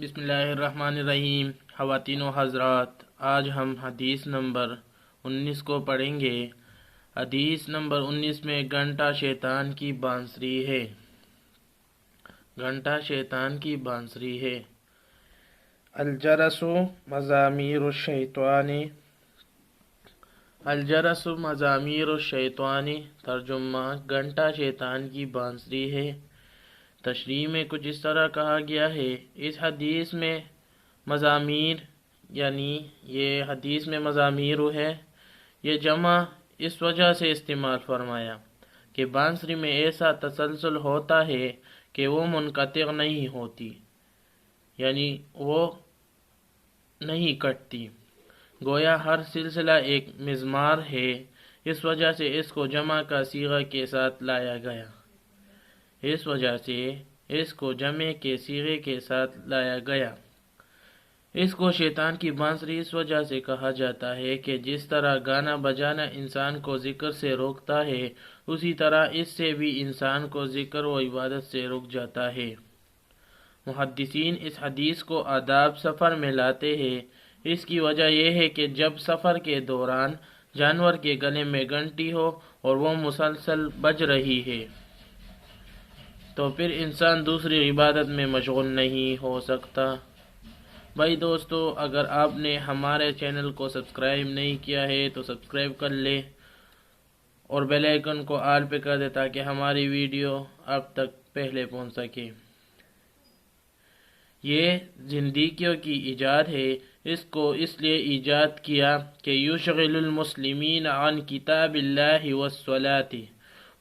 بسم اللہ الرحمن الرحیم۔ خواتین و حضرات، آج ہم حدیث نمبر 19 کو پڑھیں گے۔ حدیث نمبر 19 میں گھنٹہ شیطان کی بانسری ہے۔ گھنٹہ شیطان کی بانسری ہے۔ الجرس مزامیر الشیطان، الجرس مزامیر الشیطان، ترجمہ گھنٹہ شیطان کی بانسری ہے۔ تشریح میں کچھ اس طرح کہا گیا ہے، اس حدیث میں مزامیر یعنی یہ حدیث میں مزامیر ہے، یہ جمع اس وجہ سے استعمال فرمایا کہ بانسری میں ایسا تسلسل ہوتا ہے کہ وہ منقطع نہیں ہوتی، یعنی وہ نہیں کٹتی، گویا ہر سلسلہ ایک مزمار ہے، اس وجہ سے اس کو جمع کا صیغہ کے ساتھ لایا گیا۔ اس وجہ سے اس کو جمع کے صیغے کے ساتھ لایا گیا۔ اس کو شیطان کی بانسری اس وجہ سے کہا جاتا ہے کہ جس طرح گانا بجانا انسان کو ذکر سے روکتا ہے، اسی طرح اس سے بھی انسان کو ذکر و عبادت سے رک جاتا ہے۔ محدثین اس حدیث کو آداب سفر میں لاتے ہیں۔ اس کی وجہ یہ ہے کہ جب سفر کے دوران جانور کے گلے میں گھنٹی ہو اور وہ مسلسل بج رہی ہے تو پھر انسان دوسری عبادت میں مشغول نہیں ہو سکتا۔ بھائی دوستو، اگر آپ نے ہمارے چینل کو سبسکرائب نہیں کیا ہے تو سبسکرائب کر لیں اور بیل آئیکن کو آل پہ کر دیں تاکہ ہماری ویڈیو آپ تک پہلے پہنچ سکے۔ یہ زندیقیوں کی ایجاد ہے۔ اس کو اس لیے ایجاد کیا کہ یشغل المسلمین عن کتاب اللہ والصلاۃ،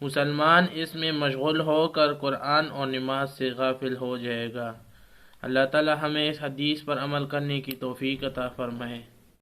مسلمان اس میں مشغول ہو کر قرآن اور نماز سے غافل ہو جائے گا۔ اللہ تعالی ہمیں اس حدیث پر عمل کرنے کی توفیق عطا فرمائے۔